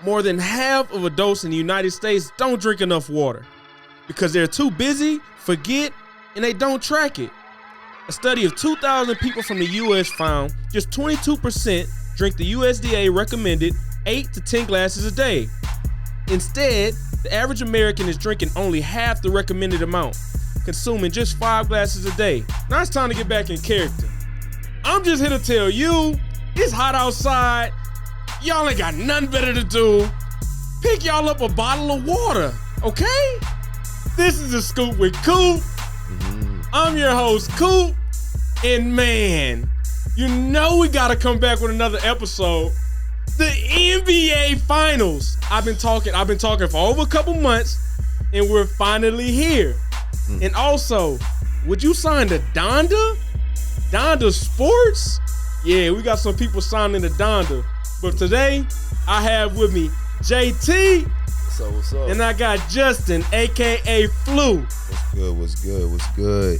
more than half of adults in the United States don't drink enough water because they're too busy, forget, and they don't track it. A study of 2,000 people from the U.S. found just 22% drink the USDA recommended 8 to 10 glasses a day. Instead, the average American is drinking only half the recommended amount, consuming just 5 glasses a day. Now it's time to get back in character. I'm just here to tell you, it's hot outside. Y'all ain't got nothing better to do. Pick y'all up a bottle of water, okay? This is The Scoop with Coop. I'm your host, Coop. And man, you know we gotta come back with another episode. The NBA Finals. I've been talking for over a couple months, and we're finally here. And also, would you sign to Donda? Donda Sports? Yeah, we got some people signing to Donda. But today, I have with me JT. What's up? And I got Justin, a.k.a. Flu. What's good?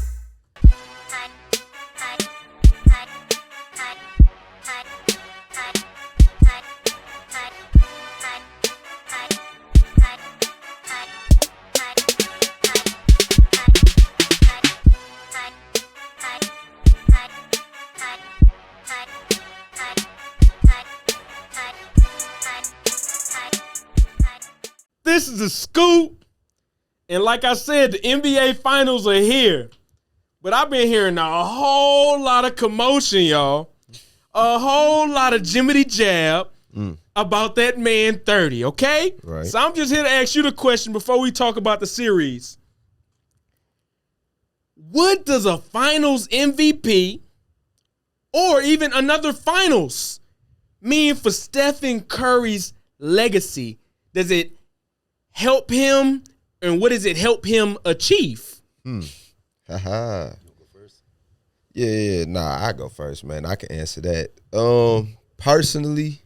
This is The Scoop, and like I said, the NBA Finals are here. But I've been hearing a whole lot of commotion, y'all. A whole lot of Jiminy Jab about that man 30, okay? Right. So I'm just here to ask you the question before we talk about the series. What does a Finals MVP or even another Finals mean for Stephen Curry's legacy? Does it help him, and what does it help him achieve? Haha. You go first? Yeah. I go first, man. I can answer that. Personally,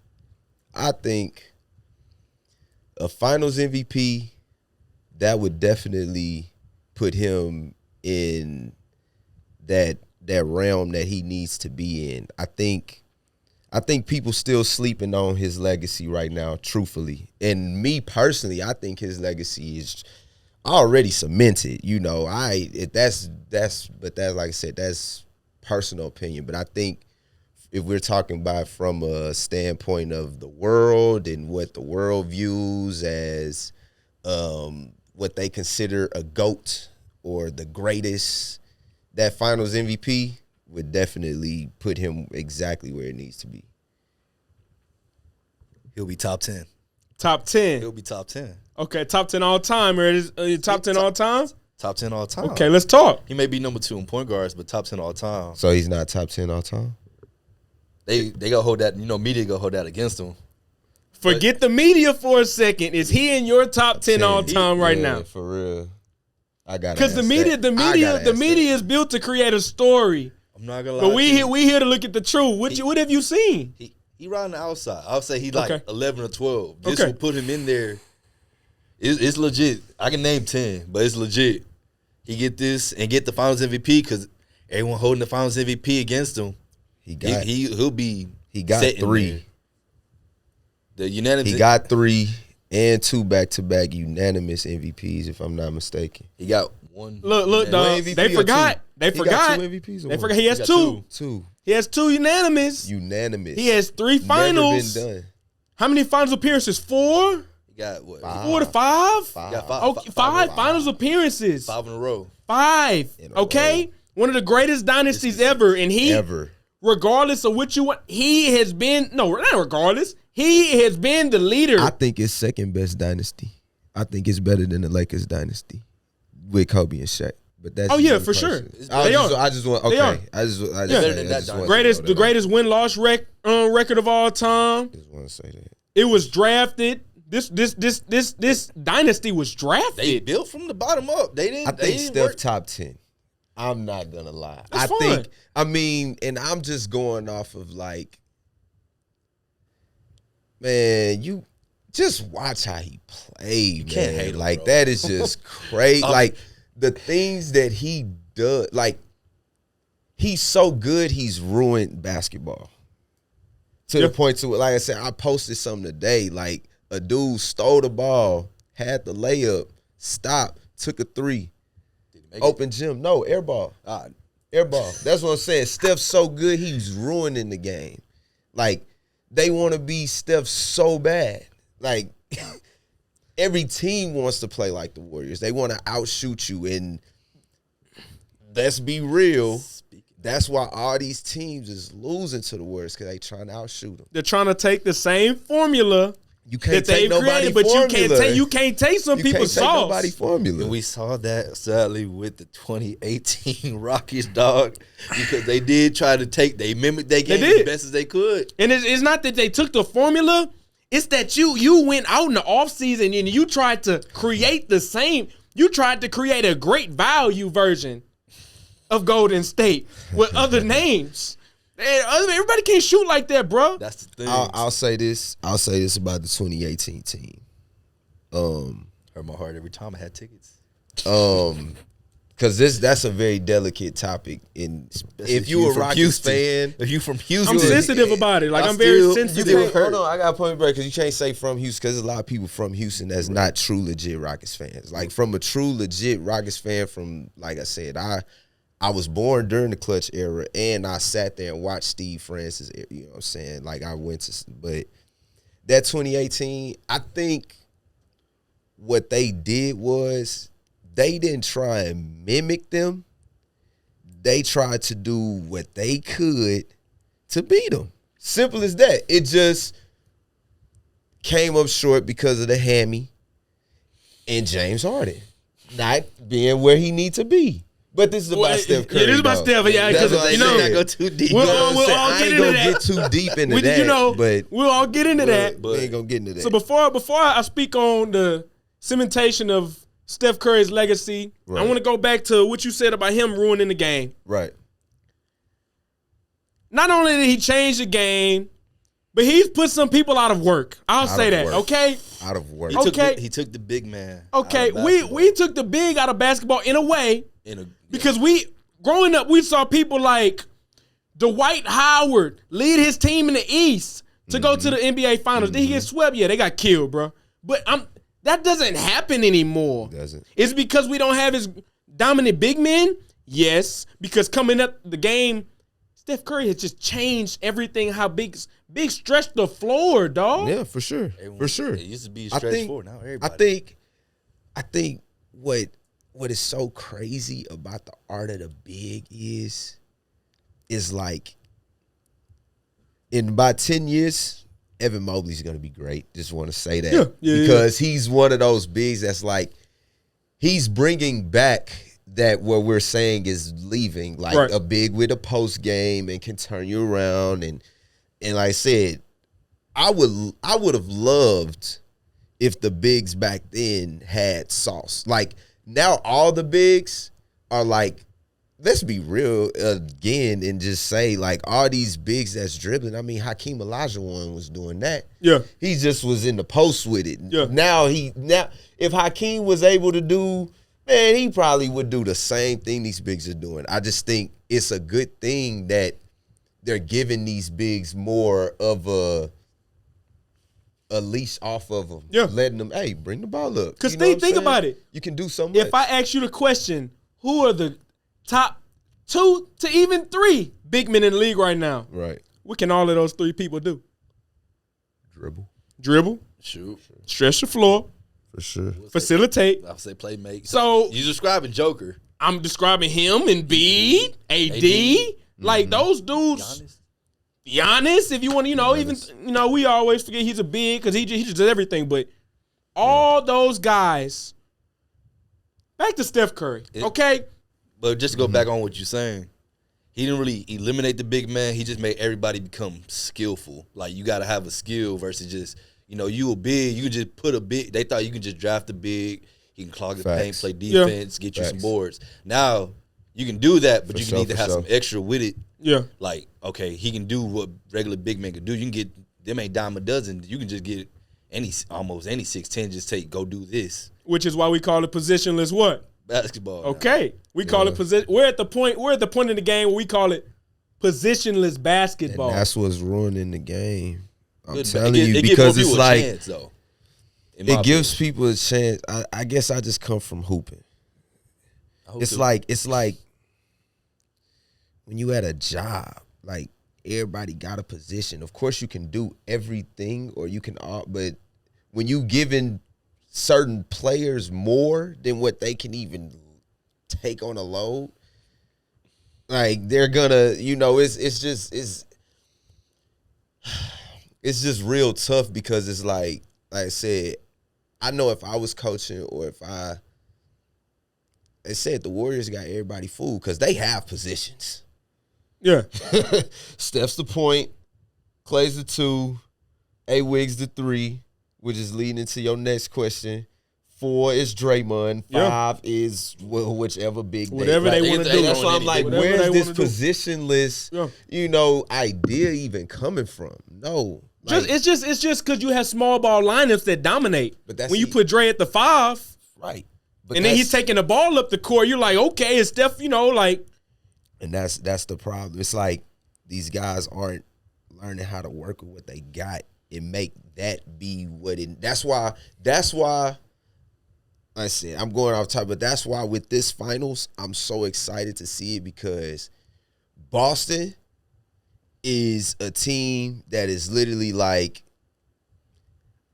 I think a Finals MVP, that would definitely put him in that realm that he needs to be in. I think people still sleeping on his legacy right now, truthfully. And me personally, I think his legacy is already cemented. You know, but that's like I said, that's personal opinion. But I think if we're talking about from a standpoint of the world and what the world views as what they consider a GOAT or the greatest, that Finals MVP would definitely put him exactly where it needs to be. He'll be top 10. Top 10. He'll be top 10. Okay, top 10 all time. Or is top 10 all time? Top 10 all time. Okay, let's talk. He may be number 2 in point guards, but top 10 all time. So he's not top 10 all time? They gonna hold that, media gonna hold that against him. Forget the media for a second. Is he in your top 10 all time right now? For real. I got Because the media is built to create a story. I'm not gonna lie. But we here to look at the truth. What have you seen? He riding the outside. I'll say he like 11 or 12. This Okay. will put him in there. It's legit. I can name 10, but it's legit. He get this and get the Finals MVP because everyone holding the Finals MVP against him. He'll be. He got 3. The unanimous. He got 3 and 2 back-to-back unanimous MVPs, if I'm not mistaken. He got 1. Look, dog. MVP They forgot. He got 2 MVPs. They forgot. He has 2. 2. He has 2 unanimous. Unanimous. He has 3 finals. Never been done. How many finals appearances? 4? He got what? 4 to 5? 5. He got 5. Okay, 5 finals appearances. 5 in a row. 5. In a Okay? row. One of the greatest dynasties ever. And Ever. regardless of what you want, he has been, no, not regardless, he has been the leader. I think it's second best dynasty. I think it's better than the Lakers dynasty with Kobe and Shaq. But that's for sure. I just want. They are. The greatest win-loss record of all time. Just want to say that. It was drafted. This dynasty was drafted. They built from the bottom up. I think Steph top 10. I'm not gonna lie. That's fine. And I'm just going off of like, man, you just watch how he played. You can't hate him, like bro. that is just crazy. Like the things that he does, like he's so good. He's ruined basketball to the point to, like I said, I posted something today. Like a dude stole the ball, had the layup, stopped, took a three, open gym. No, air ball. Air ball. That's what I'm saying. Steph's so good, he's ruining the game. Like, they want to be Steph so bad. Like, every team wants to play like the Warriors. They want to outshoot you. And let's be real, that's why all these teams is losing to the Warriors, because they trying to outshoot them. They're trying to take the same formula you can't take nobody's formula. But you can't take some people's sauce. Nobody's formula. And we saw that, sadly, with the 2018 Rockets, dog, because they did try to they mimicked their game as best as they could. And it's not that they took the formula. It's that you went out in the offseason and you tried to create the same. You tried to create a great value version of Golden State with other names. Everybody can't shoot like that, bro. That's the thing. I'll say this. I'll say this about the 2018 team. Hurt my heart every time I had tickets. Because that's a very delicate topic. If you a Rockets fan, if you from Houston, I'm sensitive about it. Like, I'm very sensitive. Hold on, I got a point break, because you can't say from Houston, because there's a lot of people from Houston that's not true legit Rockets fans. Like, from a true legit Rockets fan, from, like I said, I was born during the Clutch era, and I sat there and watched Steve Francis. You know what I'm saying? Like, I went to, but that 2018, I think what they did was they didn't try and mimic them. They tried to do what they could to beat them. Simple as that. It just came up short because of the hammy and James Harden not being where he needs to be. But this is about Steph Curry. Yeah, this is about Steph. Yeah, because not go too deep. We'll all get into that. Get too deep into that. But we'll all get into that. We ain't gonna get into that. So before I speak on the cementation of Steph Curry's legacy, I want to go back to what you said about him ruining the game. Right. Not only did he change the game, but he's put some people out of work. I'll say that, okay? Out of work. He took the big man. Okay, we took the big out of basketball in a way. Because growing up, we saw people like Dwight Howard lead his team in the East to go to the NBA Finals. Did he get swept? Yeah, they got killed, bro. But that doesn't happen anymore. It doesn't. It's because we don't have his dominant big men? Yes. Because coming up the game, Steph Curry has just changed everything, how big stretched the floor, dog. Yeah, for sure. For sure. It used to be a stretch floor. Now everybody. I think what is so crazy about the art of the big is like, in about 10 years, Evan Mobley's going to be great. Just want to say that. Because he's one of those bigs that's like, he's bringing back that what we're saying is leaving, like a big with a post game and can turn you around. And like I said, I would have loved if the bigs back then had sauce. Like, now all the bigs are like, let's be real again and just say, like, all these bigs that's dribbling. I mean, Hakeem Olajuwon was doing that. Yeah. He just was in the post with it. Yeah. Now if Hakeem was able to do, man, he probably would do the same thing these bigs are doing. I just think it's a good thing that they're giving these bigs more of a leash off of them. Yeah. Letting them, hey, bring the ball up. Because think about it. You can do so much. If I ask you the question, who are the top 2 to even 3 big men in the league right now? Right. What can all of those 3 people do? Dribble. Shoot. Stretch the floor. For sure. Facilitate. I'll say play make. So you're describing Joker. I'm describing him and Embiid, AD. Like, those dudes. Giannis, if you want to, we always forget he's a big because he just does everything. But all those guys, back to Steph Curry, okay? But just to go back on what you're saying, he didn't really eliminate the big man. He just made everybody become skillful. Like, you got to have a skill versus just, you a big. You can just put a big. They thought you can just draft a big. He can clog the paint, play defense, get you some boards. Now, you can do that, but you need to have some extra with it. Yeah. Like, okay, he can do what regular big men can do. You can get them ain't dime a dozen. You can just get almost any 6'10", just go do this. Which is why we call it positionless what? Basketball. Okay. We call it position. We're at the point in the game where we call it positionless basketball. And that's what's ruining the game. I'm telling you, because it's like, It gives people a chance. I guess I just come from hooping. It's like when you at a job, like everybody got a position. Of course, you can do everything, or you can all. But when you giving certain players more than what they can even take on a load, like they're gonna, it's just real tough because it's like I said, I know if I was coaching or if they said the Warriors got everybody fooled because they have positions. Yeah. Steph's the point, Clay's the 2, A-Wiggs the 3, which is leading into your next question. 4 is Draymond. 5 is whichever big whatever they want to do. That's why I'm like, where's this positionless, idea even coming from? No. Like, it's just because you have small ball lineups that dominate. But that's when you put Dre at the 5. Right. But and then he's taking the ball up the court. You're like, okay, it's Steph, like. And that's the problem. It's like these guys aren't learning how to work with what they got and make that be what it. That's why I said I'm going off top, but that's why with this finals I'm so excited to see it because Boston is a team that is literally like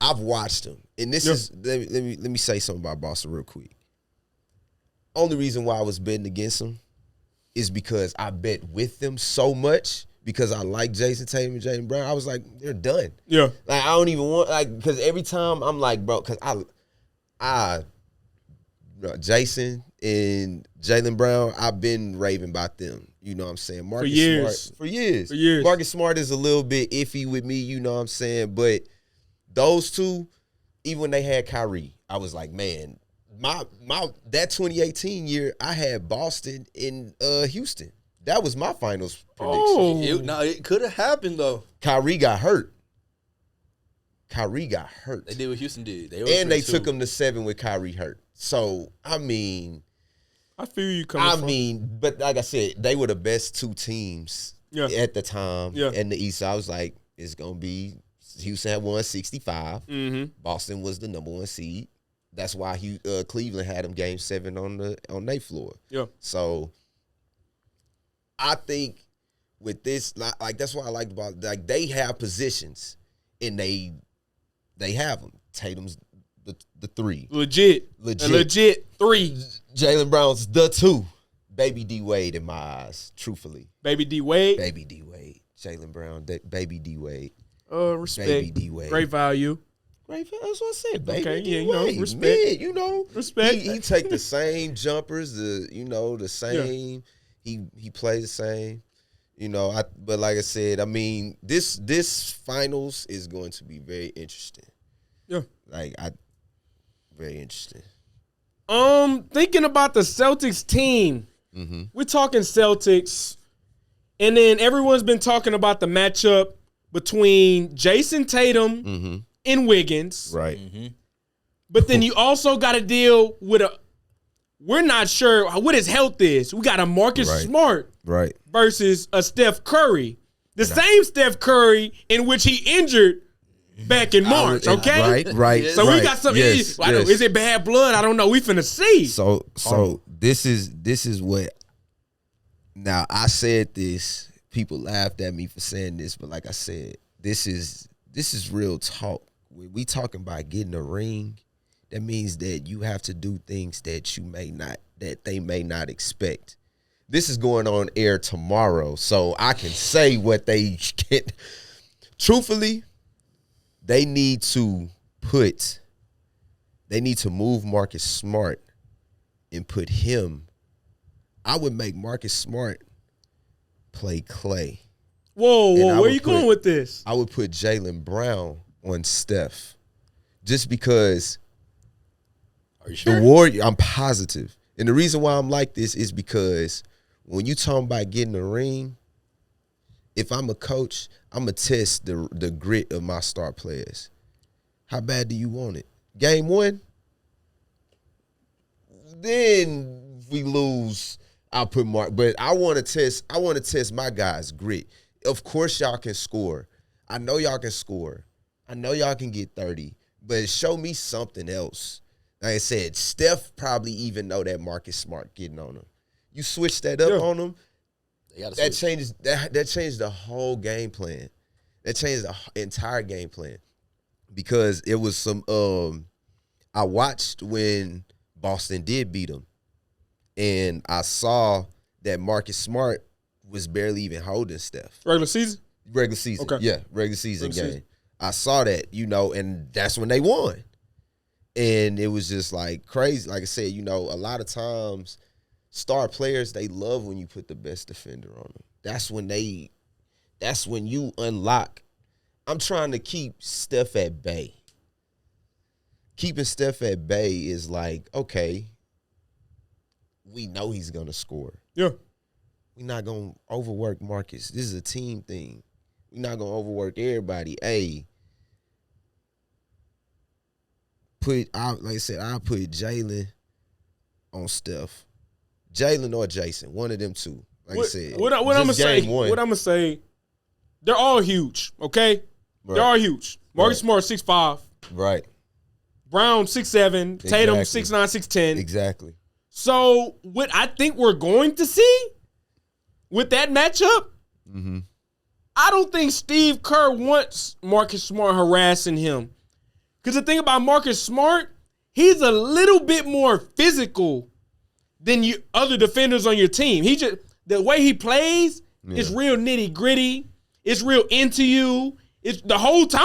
I've watched them, and this is let me say something about Boston real quick. Only reason why I was betting against them is because I bet with them so much because I like Jason Tatum and Jaylen Brown. I was like, they're done. Yeah. Like, I don't even want, because every time I'm like, bro, because Jason and Jaylen Brown, I've been raving about them. You know what I'm saying? For years. For years. Marcus Smart is a little bit iffy with me, you know what I'm saying? But those two, even when they had Kyrie, I was like, man, that 2018 year, I had Boston in Houston. That was my finals prediction. It could have happened though. Kyrie got hurt. They did what Houston did. They took him to 7 with Kyrie hurt. So I mean, I feel you coming. But like I said, they were the best 2 teams at the time in the East. So I was like, it's gonna be Houston had 165. Mm-hmm. Boston was the number 1 seed. That's why Cleveland had them Game 7 on their floor. Yeah. So I think with this, like that's what I liked about like they have positions and they have them. Tatum's the 3, legit 3. Jaylen Brown's the 2. Baby D Wade in my eyes, truthfully. Baby D Wade. Jaylen Brown. Baby D Wade. Respect. Baby D Wade. Great value. That's what I said, baby. Okay, respect. Respect. He take the same jumpers, the same. Yeah. He plays the same. But like I said, I mean, this finals is going to be very interesting. Yeah. Very interesting. Thinking about the Celtics team. Mm-hmm. We're talking Celtics, and then everyone's been talking about the matchup between Jason Tatum and Wiggins. Right. Mm-hmm. But then you also got to deal with we're not sure what his health is. We got a Marcus Smart versus a Steph Curry. The same Steph Curry in which he injured back in March, okay? Right. So we got something. Yes. Is it bad blood? I don't know. We finna see. So this is what. Now I said this. People laughed at me for saying this, but like I said, this is real talk. When we talking about getting a ring, that means that you have to do things that they may not expect. This is going on air tomorrow, so I can say what they get. Truthfully, they need to move Marcus Smart and put him. I would make Marcus Smart play Clay. Whoa, where are you going with this? I would put Jaylen Brown on Steph. Just because Are you sure? The Warrior, I'm positive. And the reason why I'm like this is because when you talking about getting a ring, if I'm a coach, I'm going to test the grit of my star players. How bad do you want it? Game 1? Then we lose, I'll put Mark. But I want to test my guys' grit. Of course y'all can score. I know y'all can score. I know y'all can get 30. but show me something else. Like I said, Steph probably even know that Marcus Smart getting on him. You switch that up on him, that changes the whole game plan. That changed the entire game plan because it was some. I watched when Boston did beat them, and I saw that Marcus Smart was barely even holding Steph. Regular season? Regular season. Okay. Yeah, regular season game. I saw that, and that's when they won. And it was just like crazy. Like I said, a lot of times star players, they love when you put the best defender on them. That's when you unlock. I'm trying to keep Steph at bay. Keeping Steph at bay is like, okay, we know he's going to score. Yeah. We're not going to overwork Marcus. This is a team thing. We're not going to overwork everybody. Hey, like I said, I'll put Jaylen on Steph. Jaylen or Jason, one of them two. Like I said. What I'm going to say, they're all huge, okay? Right. They're all huge. Marcus Smart, 6'5". Right. Brown, 6'7". Tatum, 6'9", 6'10". Exactly. So what I think we're going to see with that matchup, I don't think Steve Kerr wants Marcus Smart harassing him. Because the thing about Marcus Smart, he's a little bit more physical than you other defenders on your team. The way he plays is real nitty gritty. It's real into you. It's the whole time.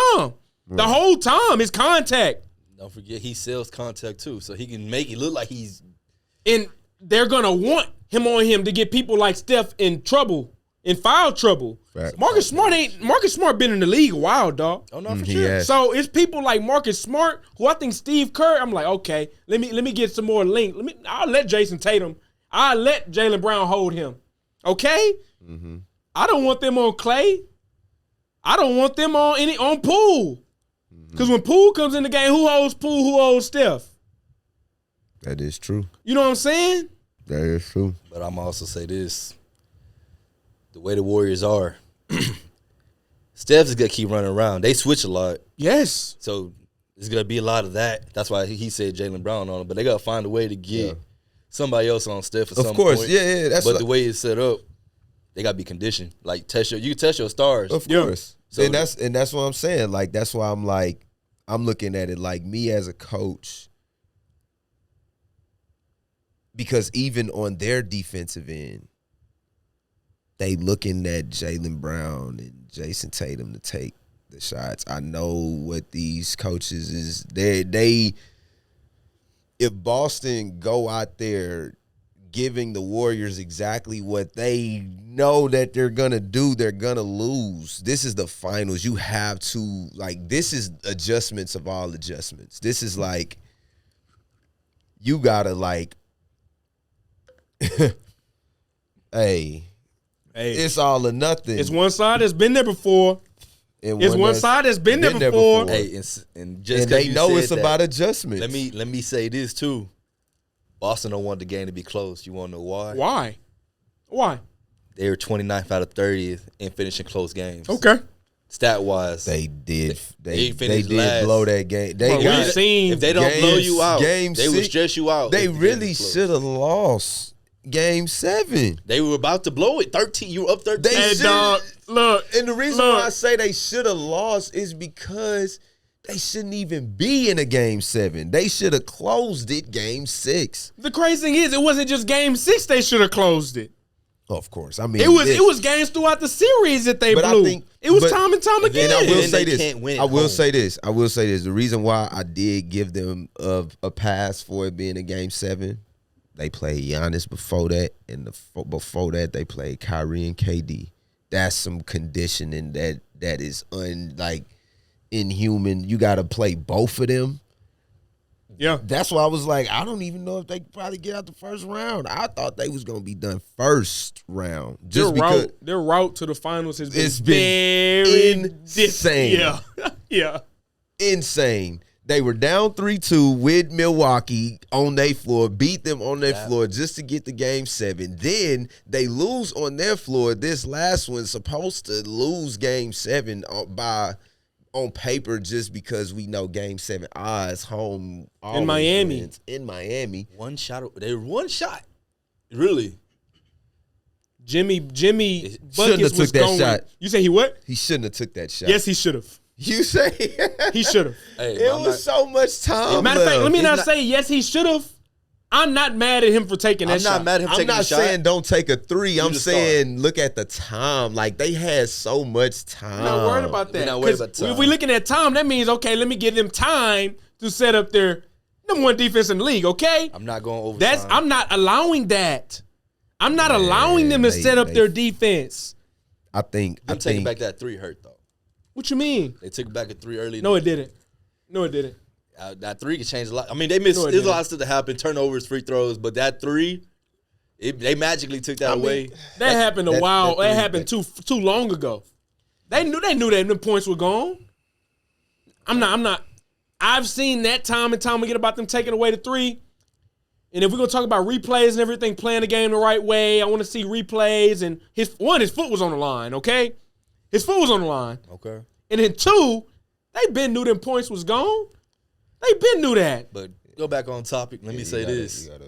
Right. The whole time is contact. Don't forget he sells contact too, so he can make it look like he's. And they're gonna want him on him to get people like Steph in trouble, in foul trouble. Right. Marcus Smart been in the league a while, dog. Oh no, for sure. Has. So it's people like Marcus Smart who I think Steve Kerr. I'm like, okay, let me get some more link. I'll let Jason Tatum. I'll let Jaylen Brown hold him. Okay. I don't want them on Clay. I don't want them on Poole. Because when Poole comes in the game, who holds Poole? Who holds Steph? That is true. You know what I'm saying? That is true. But I'm also say this: the way the Warriors are, Steph is gonna keep running around. They switch a lot. Yes. So there's gonna be a lot of that. That's why he said Jaylen Brown on him. But they gotta find a way to get somebody else on Steph at some point. Of course, yeah. But the way it's set up, they gotta be conditioned. Like you can test your stars. Of course. So and that's what I'm saying. Like that's why I'm looking at it like me as a coach. Because even on their defensive end, they looking at Jaylen Brown and Jason Tatum to take the shots. I know what these coaches is. They if Boston go out there giving the Warriors exactly what they know that they're going to do, they're going to lose. This is the finals. You have to, this is adjustments of all adjustments. This is you got to, hey, it's all or nothing. It's one side that's been there before. It's one side that's been there before. Hey, and they know it's about adjustments. Let me say this, too. Boston don't want the game to be close. You want to know why? Why? They were 29th out of 30th in finishing close games. Okay. Stat-wise. They did last. blow that game. If they don't blow you out, they will stress you out. They really should have lost Game 7. They were about to blow it. 13. You were up 13. Hey, dog, look. And the reason why I say they should have lost is because they shouldn't even be in a Game 7. They should have closed it Game 6. The crazy thing is, it wasn't just Game 6 they should have closed it. Of course. I mean, it was games throughout the series that they blew. It was time and time again. And I will say this. I will say this. The reason why I did give them a pass for it being a Game 7, they played Giannis before that, and before that they played Kyrie and KD. That's some conditioning that is inhuman. You got to play both of them. Yeah. That's why I was like, I don't even know if they could probably get out the first round. I thought they was going to be done first round. Their route to the finals has been very insane. Yeah. Insane. They were down 3-2 with Milwaukee on their floor, beat them on their floor just to get the Game 7. Then they lose on their floor. This last one's supposed to lose Game 7 by on paper, just because we know Game 7 odds, home in Miami. wins. In Miami. One shot. They were one shot. Really? Jimmy Shouldn't have buckets took was that going. shot. You say he what? He shouldn't have took that shot. Yes, he should have. You say He should have. Hey, it was so much time. Matter of fact, let me not not- say yes, he should have. I'm not mad at him for taking that I'm shot. not mad at him I'm taking not the shot. saying don't take a three. I'm the saying look at the time. Like, they had so much time. I'm not worried about that. We're not worried 'Cause about time. if we're looking at time, that means, okay, let me give them time to set up their number one defense in the league, okay? I'm not going over. I'm not allowing that. I'm not allowing them to set up their defense. I think. Them taking back that three hurt though. What you mean? They took back a three early. No, it didn't. No, it didn't. That three could change a lot. I mean, they missed. No, it There's a didn't. lot of stuff that happened, turnovers, free throws, but that three, they magically took that away. That happened a while. that That happened too long ago. They knew that them points were gone. I'm not. I've seen that time and time again about them taking away the three. And if we're gonna talk about replays and everything, playing the game the right way, I want to see replays. And his foot was on the line. Okay, his foot was on the line. Okay. And then two, they been knew them points was gone. They been knew that. But go back on topic. Let me say this. You gotta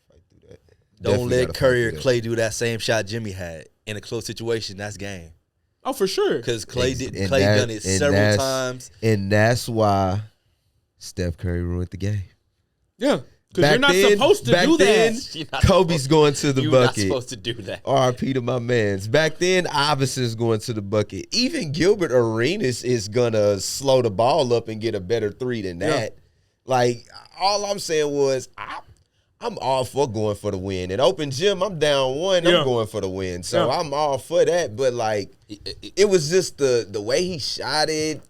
fight through that. Don't Definitely let gotta Curry fight or through Clay do that same shot Jimmy had in a close situation. That's game. Oh, for sure. Because Clay And done it several times. And that's why Steph Curry ruined the game. Yeah, because you're not supposed to do that. You're not Kobe's going to the You're not bucket. supposed to do that. RP to my mans. Back then, Iverson's going to the bucket. Even Gilbert Arenas is gonna slow the ball up and get a better three than that. Like, all I'm saying was, I'm all for going for the win. In open gym, I'm down one. I'm going for the win. So I'm all for that. But like, it was just the way he shot it.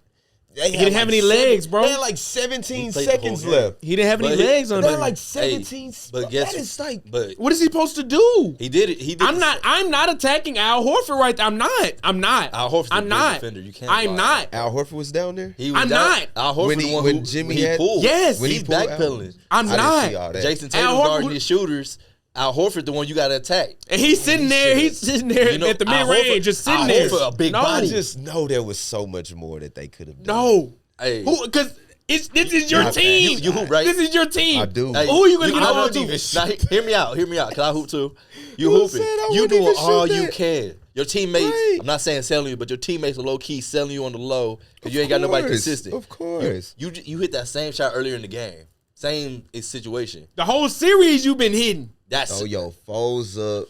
He didn't have any legs, bro. They had like 17 played the seconds whole game. left. He didn't have any But legs on They had him. like 17. But guess that is like, but What is he supposed to do? he did it. He did. I'm not attacking Al Horford right there. I'm not. Al Horford's a I'm good not. defender. You can't I'm lie. not. Al Horford was down there. He was I'm down. not. Al Horford, When the he- one when who Jimmy he had- pulled. Yes. When he He's pulled out. backpedaling. I'm I didn't not. see all that. Jason Al Tatum Horford guarding was- his shooters. Al Horford, the one you got to attack. And he's sitting there. He's sitting there You know, at the Al mid range, Horford- just sitting Al there. Horford, a big no, body. I just know there was so much more that they could have done. no. Hey, Because this is your Not bad. team. You hoop, right? This is your team. I do. Hey, Who are you gonna I get all wouldn't to? Now, hear me out. Hear me out. Cause I hoop too. You Who hooping. said I You wouldn't doing even all shoot you that? can. Your teammates. Right. I'm not saying selling you, but your teammates are low key selling you on the low because you ain't got nobody consistent. Of course. You hit that same shot earlier in the game. Same situation. The whole series you've been hitting. That's So, yo, foes up.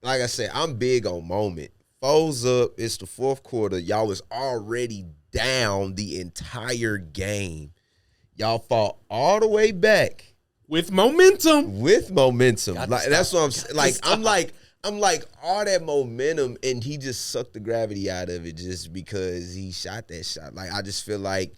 Like I said, I'm big on moment. Foes up. It's the fourth quarter. Y'all was already down the entire game. Y'all fought all the way back With momentum. with momentum. Gotta Like stop. that's what I'm saying. Like Stop. I'm like all that momentum, and he just sucked the gravity out of it just because he shot that shot. Like, I just feel like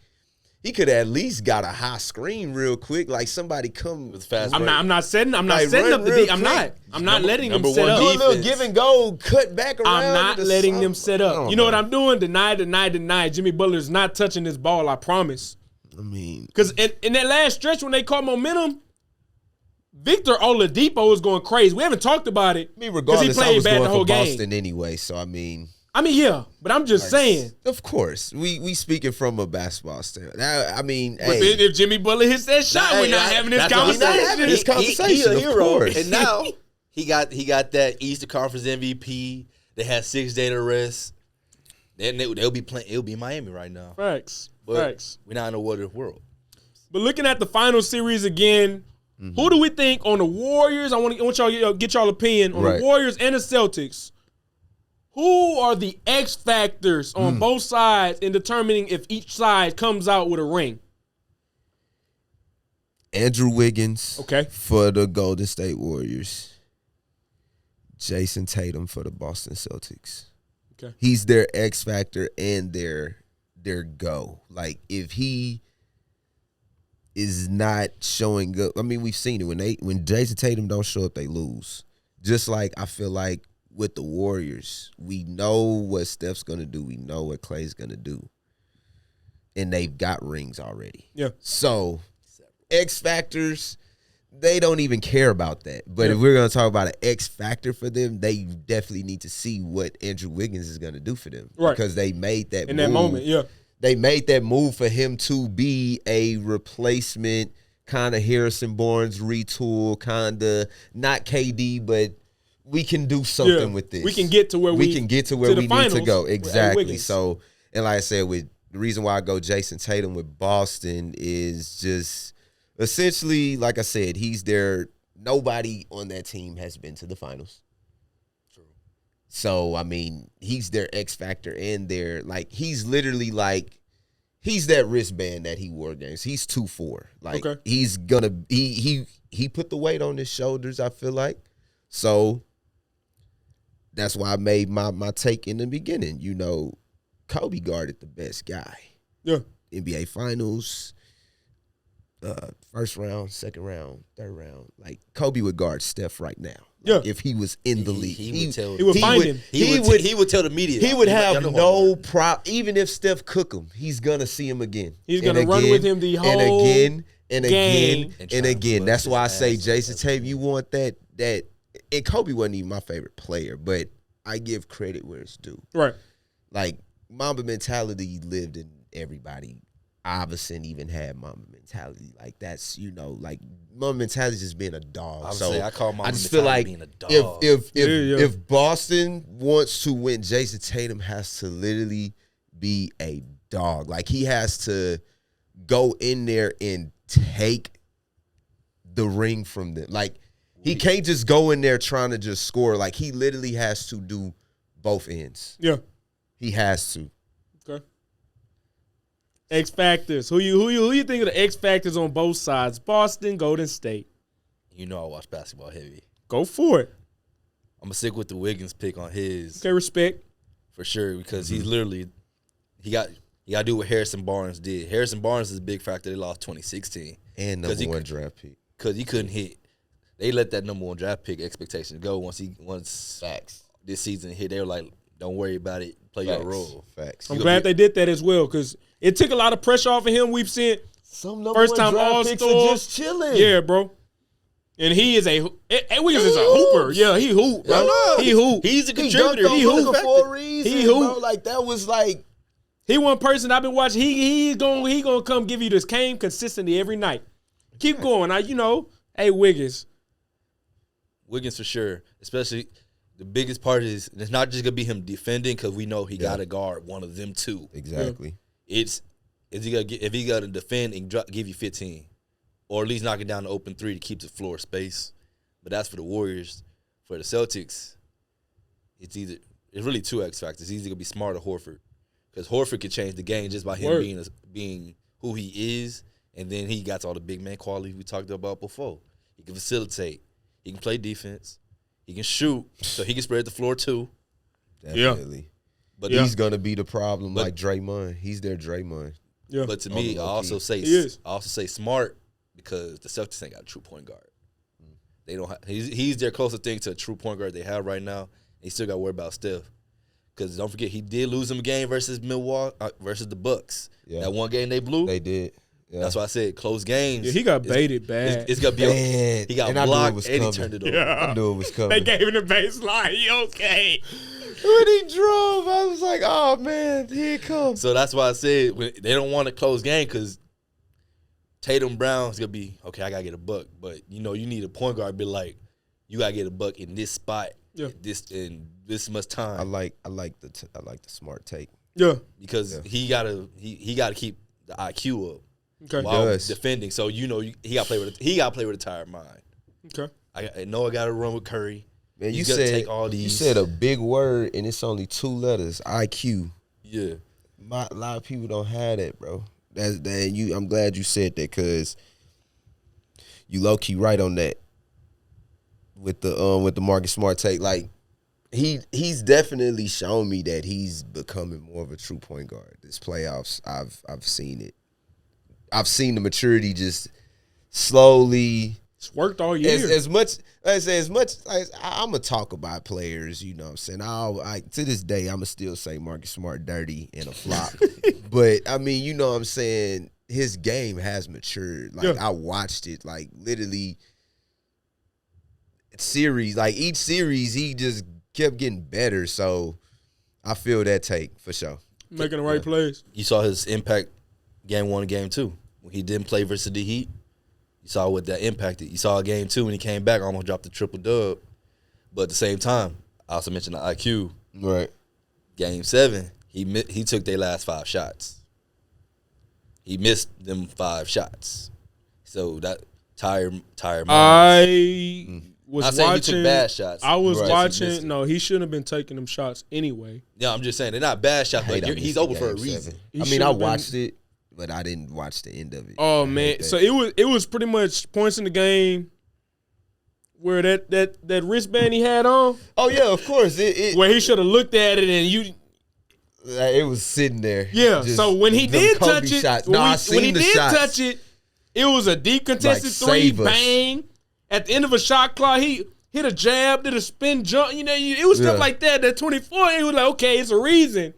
he could have at least got a high screen real quick. Like, somebody come with fast. I'm not setting Like, run run up the real D. I'm quick. not. I'm not letting them number set one up. do a little defense. give and go, cut back around. I'm not to letting some- them set I up. don't You know what I'm doing? Deny. Jimmy Butler's not touching this ball, I promise. I mean, Because in that last stretch when they caught momentum, Victor Oladipo was going crazy. We haven't talked about it. regardless, he I played was bad going the whole for game. Boston anyway. So I mean, Yeah, but I'm just saying. of course, we speaking from a basketball standpoint. Now, I mean, But hey, if Jimmy Butler hits that shot, we're not having this That's what I'm not conversation. having this conversation, He a of hero, course. and now he got that Eastern Conference MVP. They had 6 days to rest. Then they'll be playing. It'll be Miami right now. Facts. But Facts. we're not in a water world. But looking at the final series again, who do we think on the Warriors? I want y'all to get y'all opinion on Right. the Warriors and the Celtics. Who are the X factors on both sides in determining if each side comes out with a ring? Andrew Wiggins, Okay. for the Golden State Warriors. Jason Tatum for the Boston Celtics. Okay. He's their X factor and their go. Like, if he is not showing up, I mean, we've seen it when Jason Tatum don't show up, they lose. Just like I feel like with the Warriors, we know what Steph's gonna do, we know what Klay's gonna do, and they've got rings already. Yeah. So X factors, they don't even care about that. But if we're gonna talk about an X factor for them, they definitely need to see what Andrew Wiggins is gonna do for them, Right. because they made that In move. that moment, yeah. they made that move for him to be a replacement, kind of Harrison Barnes retool, kind of not KD, but we can do something with this. We can get to where we need to go. Exactly. So, and like I said, with the reason why I go Jason Tatum with Boston is just essentially, like I said, he's there. Nobody on that team has been to the finals. True. So, I mean, he's their X factor and their, like, he's literally like, he's that wristband that he wore games. He's 2-4. Like, he's gonna, he put the weight on his shoulders, I feel like. So, that's why I made my take in the beginning. You know, Kobe guarded the best guy. Yeah. NBA Finals, first round, second round, third round. Like, Kobe would guard Steph right now. Like, if he was in the league. He would find him. He would tell the media. He would have no problem. Even if Steph cook him, he's going to see him again. He's going to run with him the whole and again. That's why I say, Jason Tatum, you want that. And Kobe wasn't even my favorite player, but I give credit where it's due. Right. Like, Mamba mentality lived in everybody. Iverson even had Mamba mentality. Like, that's, you know, like, Mamba mentality is just being a dog. I call Mamba mentality being a dog. If Boston wants to win, Jason Tatum has to literally be a dog. Like, he has to go in there and take the ring from them. Like, he can't just go in there trying to just score. Like, he literally has to do both ends. Yeah. He has to. Okay. XFactors. Who you think of the XFactors on both sides? Boston, Golden State. You know I watch basketball heavy. Go for it. I'm going to stick with the Wiggins pick on his. Okay, respect. For sure, because he's literally he got to do what Harrison Barnes did. Harrison Barnes is a big factor. They lost 2016. And number one draft pick. Because he couldn't hit. They let that number one draft pick expectation go once Facts. This season hit. They were like, don't worry about it. Play your role. Facts. I'm glad they did that as well because it took a lot of pressure off of him. We've seen some first-time All-Star just chilling. Yeah, bro. And he is Wiggins is a hooper. Yeah, he hoop, bro. He hoop. He's a contributor. He hoop for a reason. He hoop. Bro. Like, that was like. He one person I've been watching. He gonna come give you this game consistently every night. Keep going. Hey, Wiggins. Wiggins for sure. Especially the biggest part is it's not just gonna be him defending because we know he got to guard one of them too. Exactly. If he got to defend and give you 15, or at least knock it down to open three to keep the floor space. But that's for the Warriors. For the Celtics, it's really two X factors. It's either gonna be Smart or Horford, because Horford could change the game just by him being who he is, and then he got all the big man qualities we talked about before. He can facilitate. He can play defense. He can shoot, so he can spread the floor too. Definitely. Yeah. But he's going to be the problem like Draymond. He's their Draymond. Yeah. But to me, I also say Smart because the Celtics ain't got a true point guard. They don't have. He's their closest thing to a true point guard they have right now. He still got to worry about Steph. Because don't forget, he did lose him a game versus Milwaukee versus the Bucks. Yeah. That one game they blew. They did. Yeah. That's why I said close games. Yeah, he got baited bad. It's gonna be he got blocked and he turned it over. Yeah. I knew it was coming. They gave him the baseline. He okay. When he drove, I was like, oh, man, here it comes. So that's why I said they don't want a close game because Tatum Brown's going to be, okay, I got to get a buck. But, you need a point guard be like, you got to get a buck in this spot in this much time. I like the Smart take. Yeah. Because he got to keep the IQ up. Okay. While defending. So, he got to play with a tired mind. Okay. I know I got to run with Curry. Man, you said a big word, and it's only 2 letters, IQ. Yeah. A lot of people don't have that, bro. I'm glad you said that because you low-key right on that with the Marcus Smart take. Like, he's definitely shown me that he's becoming more of a true point guard. This playoffs, I've seen it. I've seen the maturity just slowly. It's worked all year. As much as I'm going to talk about players, you know what I'm saying? To this day, I'm going to still say Marcus Smart dirty and a flop. But, I mean, you know what I'm saying? His game has matured. Like, I watched it, like, literally each series, he just kept getting better. So, I feel that take for sure. making the right plays. You saw his impact game 1 and game 2 when he didn't play versus the Heat. You saw what that impacted. You saw game 2 when he came back, almost dropped the triple dub. But at the same time, I also mentioned the IQ. Right. Game 7, he took their last 5 shots. He missed them 5 shots. So that tired. I was watching. He took bad shots. I was watching. No, he shouldn't have been taking them shots anyway. Yeah, I'm just saying they're not bad shots, but he's over for a reason. I mean, I watched it, but I didn't watch the end of it. Oh man, so it was pretty much points in the game where that wristband he had on. Oh yeah, of course. Where he should have looked at it and you. It was sitting there. Yeah. So when he did touch it, when he did touch it, it was a deep contested three. Bang. At the end of a shot clock, he hit a jab, did a spin jump. You know, it was stuff like that. That 24, he was like, okay, it's a reason.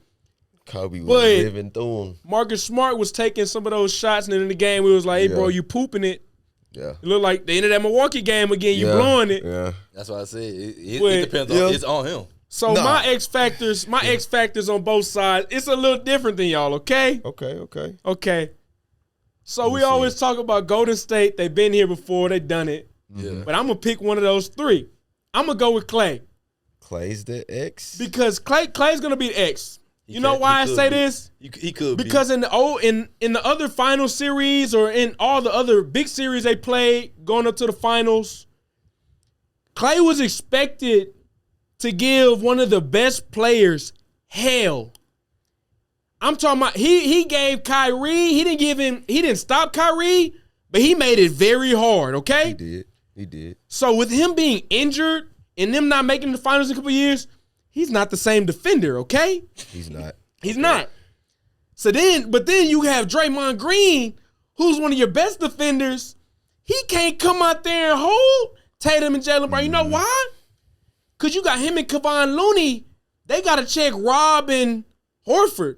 Kobe was living through him. Marcus Smart was taking some of those shots, and then in the game, we was like, hey, bro, you pooping it. Yeah. It looked like the end of that Milwaukee game again, you blowing it. Yeah. That's why I said it depends on it's on him. So my X factors on both sides, it's a little different than y'all, okay? Okay. So we always talk about Golden State. They've been here before, they've done it. Yeah. But I'm gonna pick one of those 3. I'm gonna go with Klay. Clay's the X? Because Klay's gonna be the X. You know why I say this? He could be. Because in the other final series or in all the other big series they played going up to the finals, Klay was expected to give one of the best players hell. I'm talking about he gave Kyrie, he didn't stop Kyrie, but he made it very hard, okay? He did. So with him being injured and them not making the finals in a couple of years, he's not the same defender, okay? He's not. He's not. So then you have Draymond Green, who's one of your best defenders. He can't come out there and hold Tatum and Jaylen Brown. You know why? Because you got him and Kevon Looney. They got to check Rob and Horford.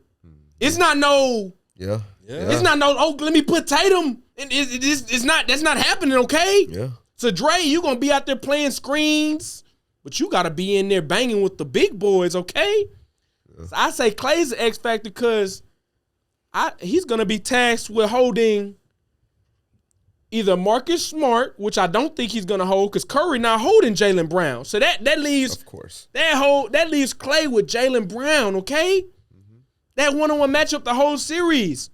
It's not no. Yeah. It's not no. Let me put Tatum. That's not happening. Okay. Yeah. So Dre, you gonna be out there playing screens, but you gotta be in there banging with the big boys. Okay. Yeah. So I say Klay's the X factor because he's gonna be tasked with holding either Marcus Smart, which I don't think he's gonna hold, because Curry not holding Jaylen Brown. So that leaves, of course, that leaves Klay with Jaylen Brown. Okay. That one-on-one matchup the whole series.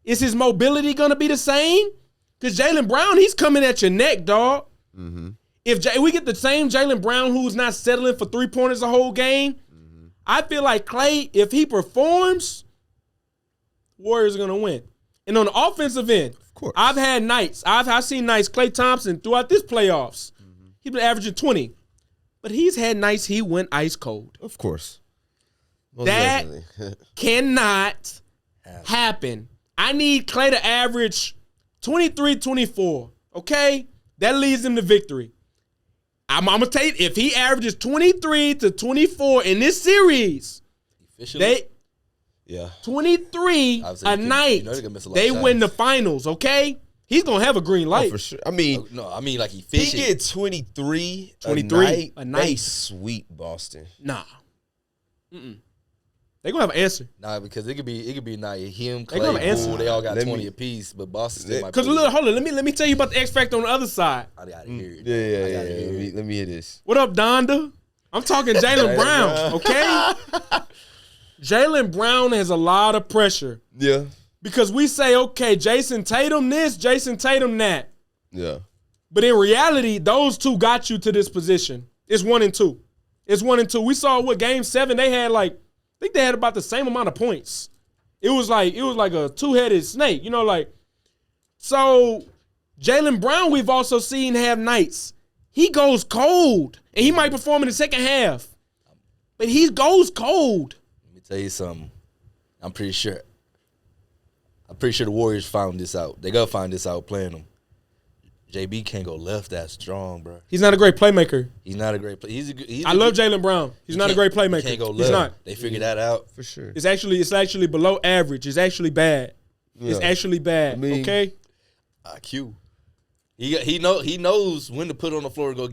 Is his mobility going to be the same? Because Jaylen Brown, he's coming at your neck, dog. Mm-hmm. If we get the same Jaylen Brown who's not settling for three-pointers the whole game, I feel like Klay, if he performs, Warriors are going to win. And on the offensive end, of course, I've had nights. I've seen nights. Klay Thompson throughout this playoffs, he's been averaging 20. But he's had nights he went ice cold. Of course. That cannot happen. I need Klay to average 23-24, okay? That leads him to victory. I'm going to tell you, if he averages 23-24 in this series, 23 a night, they win the finals, okay? He's going to have a green light. Oh, for sure. I mean, like efficient. He get 23 a night. They sweep Boston. Nah. They're going to have an answer. Nah, because it could be not him, Klay, they all got 20 apiece, but Boston still might. Because hold on, let me tell you about the X factor on the other side. I got to hear it. Yeah. Let me hear this. What up, Donda? I'm talking Jaylen Brown, okay? Jaylen Brown has a lot of pressure. Yeah. Because we say, okay, Jason Tatum this, Jason Tatum that. Yeah. But in reality, those two got you to this position. It's 1 and 2. We saw what game 7 they had I think they had about the same amount of points. It was like a two-headed snake, So Jaylen Brown, we've also seen have nights. He goes cold, and he might perform in the second half, but he goes cold. Let me tell you something. I'm pretty sure the Warriors found this out. They gonna find this out playing them. JB can't go left that strong, bro. He's not a great playmaker. He's not a great player. I love Jaylen Brown. He's not a great playmaker. He can't go left. He's not. They figured that out for sure. It's actually below average. It's actually bad. Yeah. It's actually bad. Okay. IQ. He knows when to put on the floor and go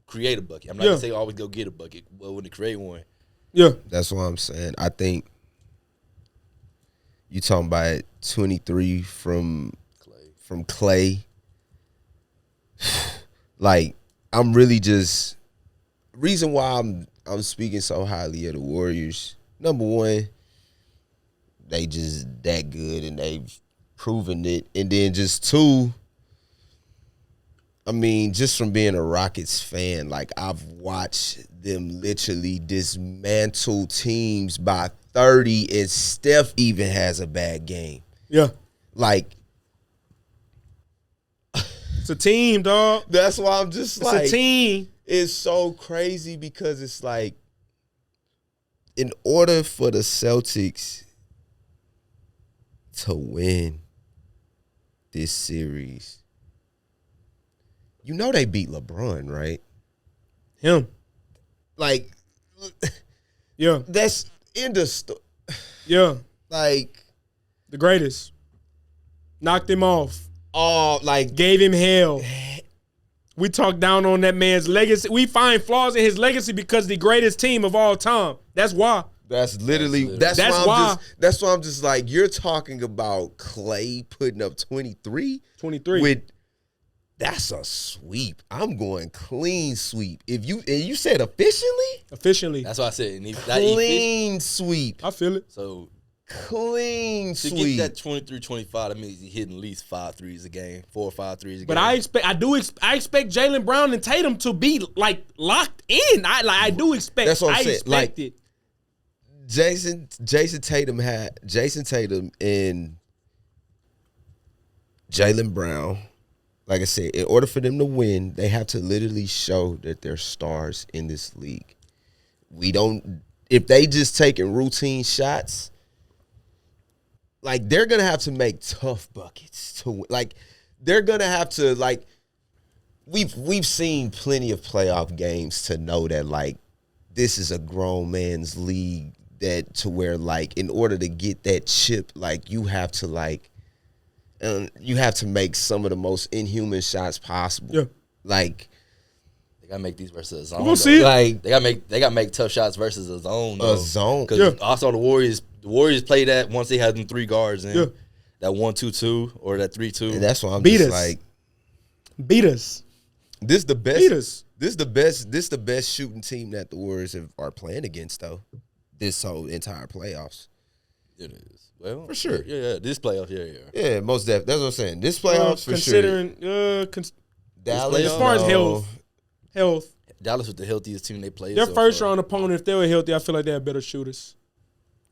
create a bucket. I'm not gonna say always go get a bucket, but when to create one. Yeah. That's what I'm saying. I think You talking about 23 from Clay. Like, I'm really just reason why I'm speaking so highly of the Warriors. Number one, they just that good and they've proven it. And then just two, I mean, just from being a Rockets fan, like I've watched them literally dismantle teams by 30, and Steph even has a bad game. Yeah. Like, it's a team, dog. that's why I'm just like, it's a team. It's so crazy because it's like, in order for the Celtics to win this series, you know they beat LeBron, right? Him. Like, yeah, that's in the story. Yeah, like the greatest. Knocked him off. Oh, like gave him hell. We talk down on that man's legacy. We find flaws in his legacy because the greatest team of all time. That's why. That's literally. That's why I'm just like, you're talking about Clay putting up 23. 23 with. That's a sweep. I'm going clean sweep. And you said officially? That's what I said. Clean sweep. I feel it. So clean to sweep. get that 23-25, that means he's hitting at least 5 threes a game, 4 or 5 threes a game. But I expect Jaylen Brown and Tatum to be like locked in. I do expect. That's what I'm saying. Expect it. Jason Tatum and Jaylen Brown. Like I said, in order for them to win, they have to literally show that they're stars in this league. If they just taking routine shots, like they're gonna have to make tough buckets to win. Like they're gonna have to we've seen plenty of playoff games to know that like this is a grown man's league, that to where like in order to get that chip, like you have to make some of the most inhuman shots possible. Yeah. Like they gotta make these versus a zone. We'll see it. Like they gotta make tough shots versus a zone. A zone. Because also the Warriors play that once they had them 3 guards in. Yeah. That 1-2-2 or that 3-2. And that's why I'm beat just us. Like beat us. This the best. Beat us. This the best shooting team that the Warriors are playing against though. This whole entire playoffs. It is. Well, for sure. Yeah. This playoff, yeah. Yeah, most definitely. That's what I'm saying. This playoffs, for considering, sure. Dallas, as far as health. Dallas was the healthiest team they played. Their first round opponent, if they were healthy, I feel like they had better shooters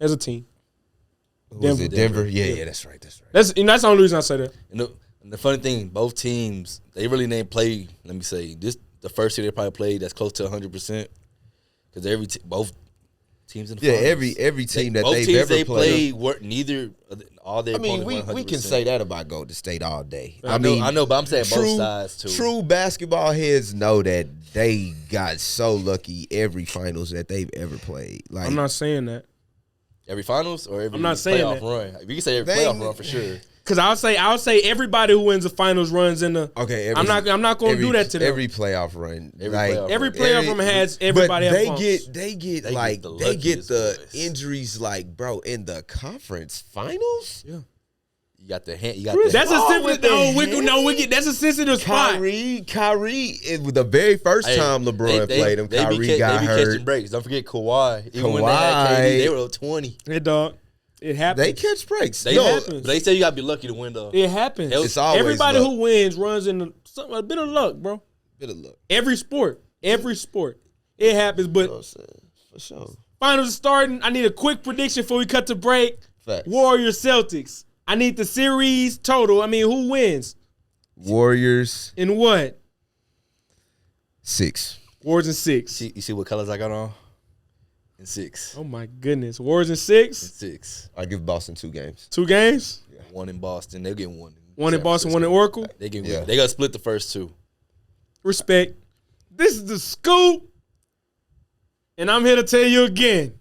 as a team. Was it Denver? Yeah, that's right. That's the only reason I say that. And the funny thing, both teams, they really didn't play. Let me say this: the first year they probably played that's close to 100%, because both teams in the finals, every team that both they've teams ever they played weren't neither. All their we can say that about Golden State all day. I know, but I'm saying both sides too. True basketball heads know that they got so lucky every finals that they've ever played. Like, I'm not saying that. Every finals or every I'm not saying playoff that. run. You can say every playoff run for sure. Because I'll say everybody who wins the finals runs in the. Okay, I'm not going to do that to them. Every playoff run, every playoff run has everybody. But they get the injuries, like, bro, in the conference finals. Yeah, you got the hand. That's a sensitive. That's a sensitive spot. Kyrie, the very first time LeBron played him, Kyrie got hurt. They be catching breaks. Don't forget Kawhi. Even when they had KD, they were up 20. Hey, dog. It happens. They catch breaks. Happens. But they say you gotta be lucky to win though. It happens. It's always everybody luck. who wins runs in a bit of luck, bro. Bit of luck. Every sport, it happens. But for sure, finals is starting. I need a quick prediction before we cut to break. Facts. Warriors Celtics. I need the series total. I mean, who wins? Warriors in what? 6. Warriors in 6. You see what colors I got on? In 6. Oh my goodness. Warriors in 6? In 6. I give Boston 2 games. 2 games? Yeah. 1 in Boston. They'll get 1. One in Boston, 1 in Oracle? They get 1. They got to split the first 2. Respect. This is the scoop. And I'm here to tell you again.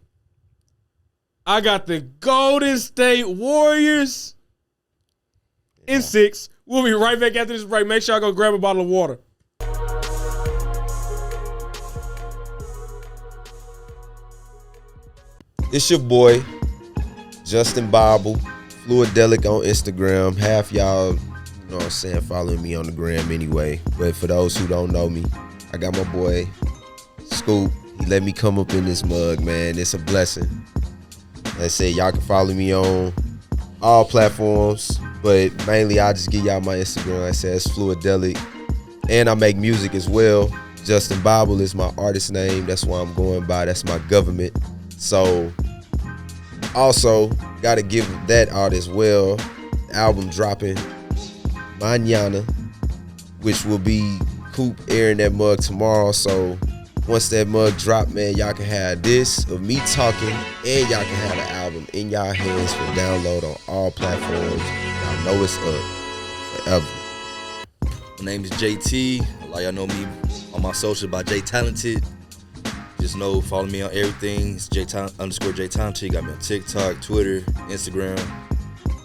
I got the Golden State Warriors in 6. We'll be right back after this break. Make sure I go grab a bottle of water. It's your boy, Justin Bible, Fluidelic on Instagram. Half y'all, you know what I'm saying, following me on the gram anyway. But for those who don't know me, I got my boy, Scoop. He let me come up in this mug, man. It's a blessing. Like I said, y'all can follow me on all platforms, but mainly I just give y'all my Instagram. Like I said, it's Fluidelic. And I make music as well. Justin Bible is my artist name. That's what I'm going by. That's my government. So, also, got to give that out as well. Album dropping mañana, which will be Coop airing that mug tomorrow. So, once that mug drop, man, y'all can have this of me talking, and y'all can have the album in y'all hands for download on all platforms. Y'all know it's up forever. My name is JT. A lot of y'all know me on my social by J Talented. Just know, follow me on everything. It's _J Talented. Got me on TikTok, Twitter, Instagram.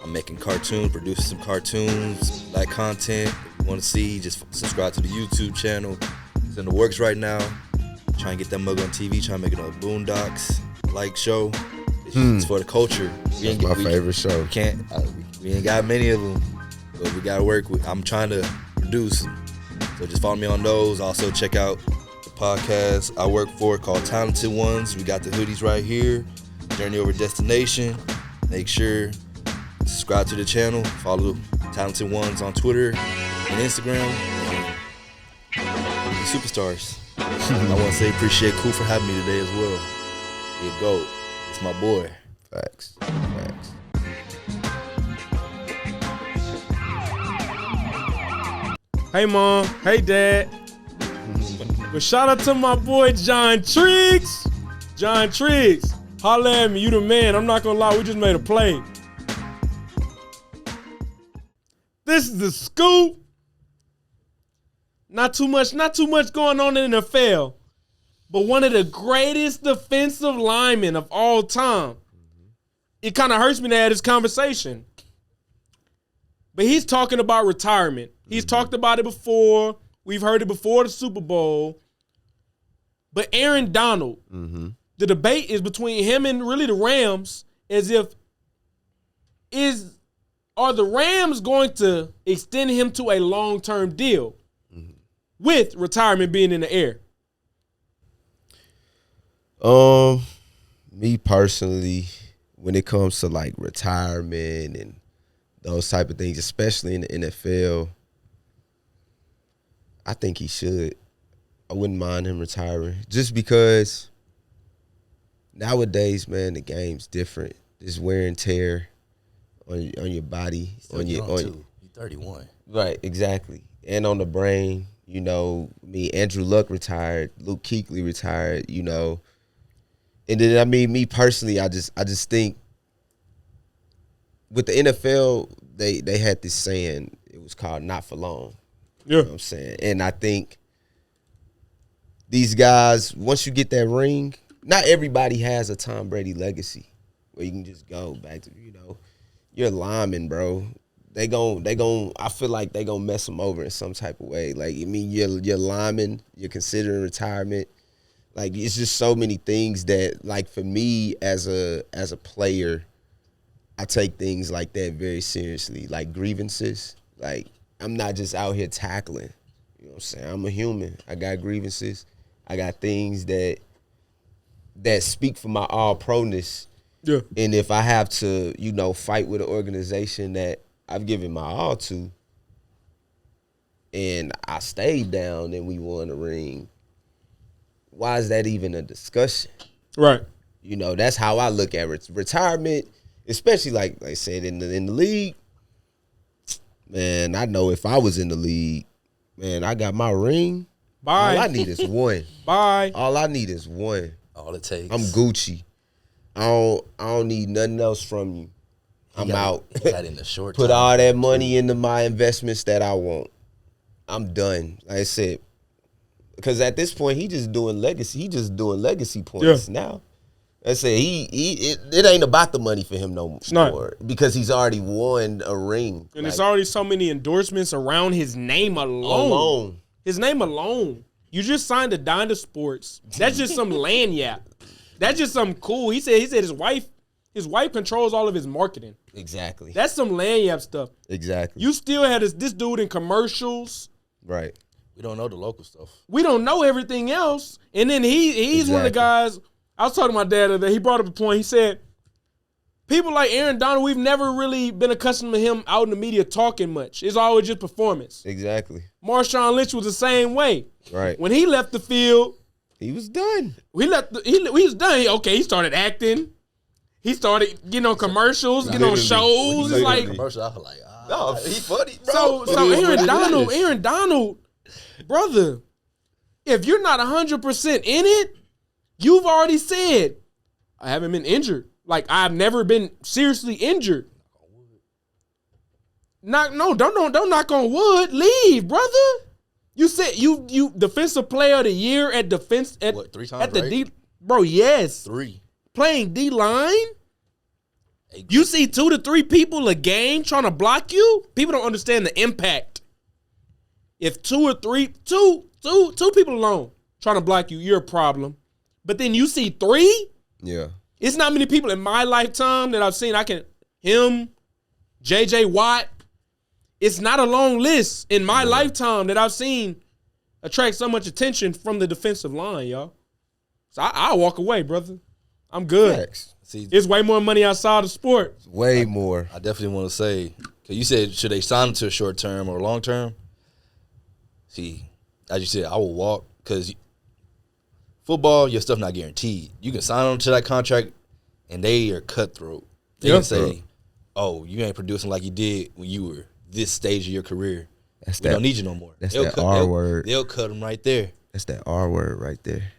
I'm making cartoons, producing some cartoons, like content. If you want to see, just subscribe to the YouTube channel. It's in the works right now. Trying to get that mug on TV, trying to make it on Boondocks, show. It's for the culture. That's my favorite show. We ain't got many of them, but we got to work with. I'm trying to produce them. So just follow me on those. Also check out the podcast I work for called Talented Ones. We got the hoodies right here. Journey Over Destination. Make sure subscribe to the channel. Follow Talented Ones on Twitter and Instagram. And be superstars. I want to say appreciate Coop for having me today as well. Here you go. It's my boy. Facts. Hey, Mom. Hey, Dad. But shout out to my boy, John Triggs. John Triggs. Holla at me. You the man. I'm not going to lie. We just made a play. This is the scoop. Not too much going on in the NFL. But one of the greatest defensive linemen of all time. It kind of hurts me to have this conversation. But he's talking about retirement. He's talked about it before. We've heard it before the Super Bowl. But Aaron Donald, the debate is between him and really the Rams, as if are the Rams going to extend him to a long-term deal with retirement being in the air? Me personally, when it comes to retirement and those type of things, especially in the NFL, I think he should. I wouldn't mind him retiring just because nowadays, man, the game's different. There's wear and tear on your body, You're 31. Right, exactly, and on the brain. You know, Andrew Luck retired, Luke Kuechly retired. You know, and then me personally, I just think with the NFL, they had this saying. It was called "not for long." Yeah. You know what I'm saying? And I think these guys, once you get that ring, not everybody has a Tom Brady legacy where you can just go back to, you're a lineman, bro. I feel like they gonna mess them over in some type of way. You're lineman, you're considering retirement. It's just so many things that, for me as a player, I take things like that very seriously. Like grievances. I'm not just out here tackling. You know what I'm saying? I'm a human. I got grievances. I got things that speak for my all-proness. Yeah. And if I have to, fight with an organization that I've given my all to, and I stayed down and we won the ring, why is that even a discussion? Right. That's how I look at retirement, especially like I said in the league. Man, I know if I was in the league, man, I got my ring. Bye. All I need is one. Bye. All I need is one. All it takes. I'm Gucci. I don't need nothing else from you. I'm out. Got in the short Put time. all that money into my investments that I want. I'm done. Like I said, because at this point he just doing legacy. He just doing legacy points now. I say it ain't about the money for him no more. It's not. Because he's already won a ring. And there's already so many endorsements around his name alone. His name alone. You just signed to Donda Sports. That's just some land yap. That's just something cool. He said his wife His wife controls all of his marketing. Exactly. That's some lanyard stuff. Exactly. You still had this dude in commercials. Right. We don't know the local stuff. We don't know everything else. And then he's one of the guys. I was talking to my dad the other day. He brought up a point. He said, people like Aaron Donald, we've never really been accustomed to him out in the media talking much. It's always just performance. Exactly. Marshawn Lynch was the same way. Right. When he left the field, he was done. He was done. He started acting. He started getting on commercials, getting on shows. It's like commercial, I was like, no, he's funny, So bro. Aaron Donald, brother, if you're not 100% in it, you've already said, I haven't been injured. Like, I've never been seriously injured. Don't knock on wood. Leave, brother. You said you defensive player of the year at defense at what, 3 times, at the right? D. Bro, yes. 3. Playing D line. You see 2 to 3 people a game trying to block you. People don't understand the impact. If 2 people alone trying to block you, you're a problem. But then you see 3. Yeah. It's not many people in my lifetime that I've seen. Him, J.J. Watt. It's not a long list in my lifetime that I've seen attract so much attention from the defensive line, y'all. So I'll walk away, brother. I'm good. Facts. See, It's way more money outside of sport. Way more. I definitely want to say, because you said, should they sign him to a short term or long term? See, as you said, I will walk because football, your stuff not guaranteed. You can sign them to that contract, and they are cutthroat. They can say, oh, you ain't producing like you did when you were this stage of your career. We don't need you no more. That's that R word. They'll cut him right there. That's that R word right there.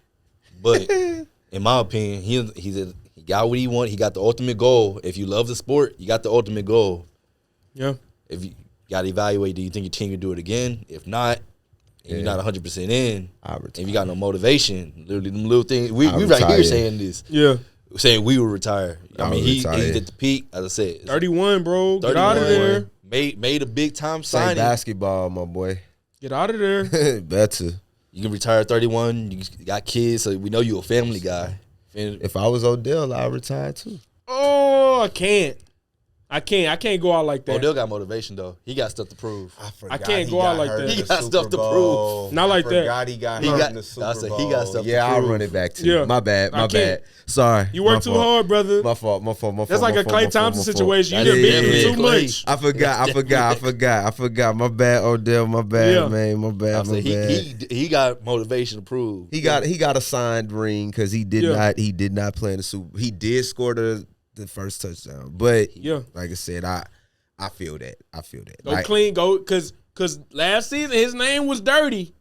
But in my opinion, he got what he wanted. He got the ultimate goal. If you love the sport, you got the ultimate goal. Yeah. If you got to evaluate, do you think your team can do it again? If not, and you're not 100% in, and you got no motivation, literally them little things. We right here saying this. Yeah. Saying we will retire. I mean, he's retire. at the peak, as I said. 31, bro. Get out of there. Made a big time Say signing. basketball, my boy. Get out of there. Better. You can retire at 31. You got kids, so we know you're a family guy. If I was Odell, I'd retire too. Oh, I can't. I can't go out like that. Odell got motivation, though. He got stuff to prove. I can't go out like that. He got stuff to prove. Not like that. Forgot he got hurt in the Super Bowl. He got stuff to Yeah, I'll prove. run it back too. Yeah. My bad. Sorry. You work too hard, brother. My fault. That's like a Klay Thompson situation. You done been through too much. I forgot. My bad, Odell. My bad, man. My bad. He got motivation to prove. He got a signed ring because he did not play in the Super Bowl. He did score the first touchdown, but like I said, I feel that. Go clean, because last season his name was dirty.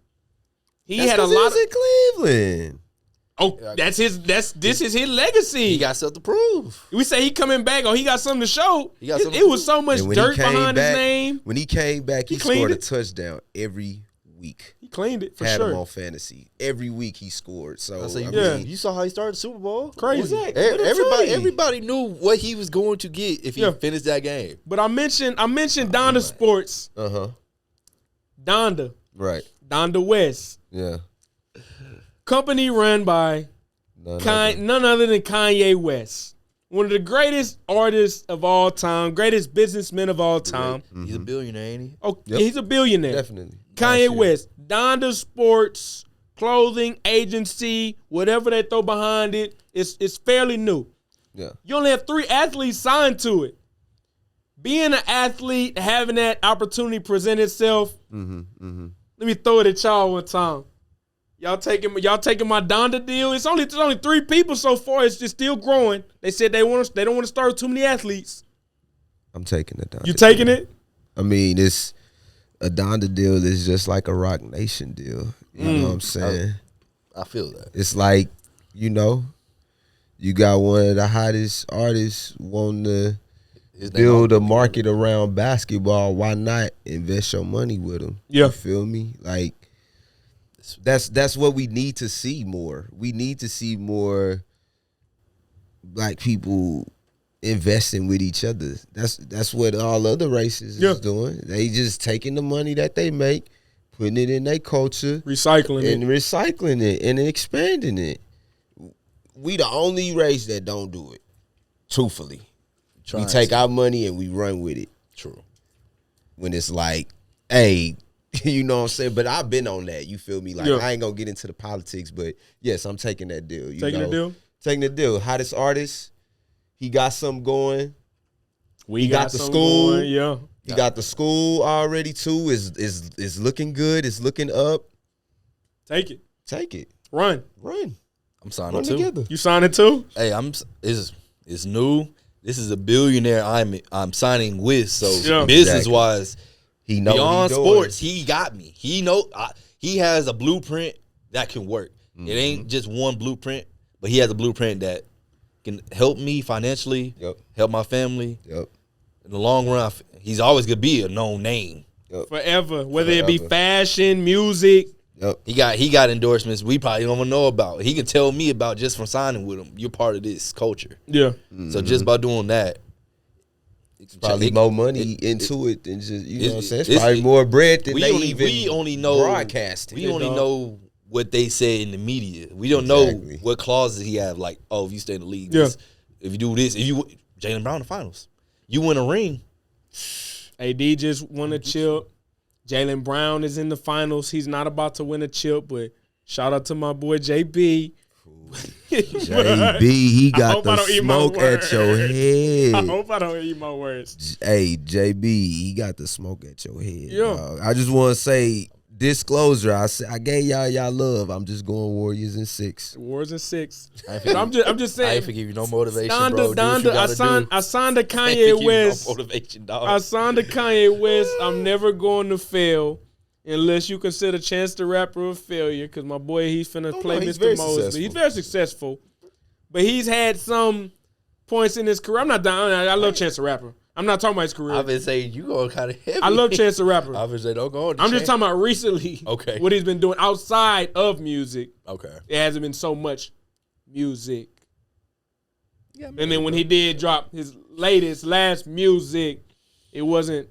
He had a lot in Cleveland. Oh, this is his legacy. He got stuff to prove. We say he coming back or he got something to show. It was so much dirt behind his name. When he came back, he scored a touchdown every week. He cleaned it for Had sure. him on fantasy. Every week he scored. So you saw how he started the Super Bowl? Crazy. Everybody knew what he was going to get if he finished that game. But I mentioned Donda Sports. Donda. Right. Donda West. Yeah. Company run by none other than Kanye West. One of the greatest artists of all time, greatest businessmen of all time. He's a billionaire, ain't he? Oh, he's a billionaire. Definitely. Kanye West, Donda Sports, clothing agency, whatever they throw behind it, it's fairly new. Yeah. You only have 3 athletes signed to it. Being an athlete, having that opportunity present itself, let me throw it at y'all one time. Y'all taking my Donda deal? It's only 3 people so far. It's just still growing. They said they don't want to start too many athletes. I'm taking the Donda. You taking it? I mean, it's a Donda deal is just like a Rock Nation deal. You know what I'm saying? I feel that. It's like, you got one of the hottest artists wanting to build a market around basketball. Why not invest your money with them? Yeah. You feel me? Like, that's what we need to see more. We need to see more black people investing with each other. That's what all other races is doing. They just taking the money that they make, putting it in their culture, recycling it and expanding it. We the only race that don't do it. Truthfully. We take our money and we run with it. True. When it's like, hey, you know what I'm saying? But I've been on that. You feel me? Like, I ain't going to get into the politics, but yes, I'm taking that deal. Taking the deal? Taking the deal. Hottest artist. He got something going. We got the school. Going, yeah. He got the school already, too. Is looking good. It's looking up. Take it. Take it. Run. I'm signing too. Together. You signing too? Hey, it's new. This is a billionaire I'm signing with. So business wise, he knows beyond sports, he got me. He has a blueprint that can work. It ain't just one blueprint, but he has a blueprint that can help me financially, help my family. In the long run, he's always gonna be a known name forever. Whether it be fashion, music. He got endorsements we probably don't even know about. He can tell me about just from signing with him. You're part of this culture. Yeah. So just by doing that, it's probably more money into it than just, you know what I'm saying? It's probably more bread than we only know broadcasting. We only know what they say in the media. We don't know what clauses he have. Like, oh, if you stay in the league, if you do this, if you Jaylen Brown in the finals, you win a ring. AD just won a chip. Jaylen Brown is in the finals. He's not about to win a chip, but shout out to my boy JB. JB, he got the smoke at your head. I hope I don't eat my words. Hey, JB, he got the smoke at your head. Dog. I just want to say, disclosure, I gave y'all love. I'm just going Warriors in 6. Warriors in 6. I'm just saying. I ain't forgive you no motivation, Donda, I signed to Kanye West. No motivation, dog. I signed to Kanye West. I'm never going to fail unless you consider Chance the Rapper a failure, because my boy, he's finna play Mr. Mosley. He's very successful, but he's had some points in his career. I'm not down. I love Chance the Rapper. I'm not talking about his career. I've been saying you going kind of heavy. I love Chance the Rapper. I've been saying don't go on. I'm just talking about recently. Okay. What he's been doing outside of music. Okay. It hasn't been so much music. Yeah, and then when he did drop his last music, it wasn't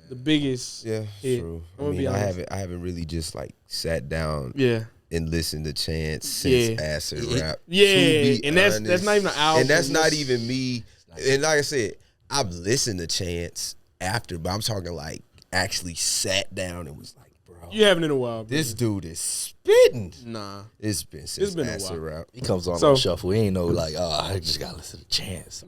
the biggest. Yeah, hit. true. I haven't really just like sat down. And listened to Chance since Acid Rap. Yeah, and that's not even an album. And that's not even me. And like I said, I've listened to Chance after, but I'm talking like actually sat down and was like, bro, you haven't in a while. Bro. This dude is spitting. Nah, it's been Acid Rap. He comes on shuffle. He ain't no like, I just gotta listen to Chance.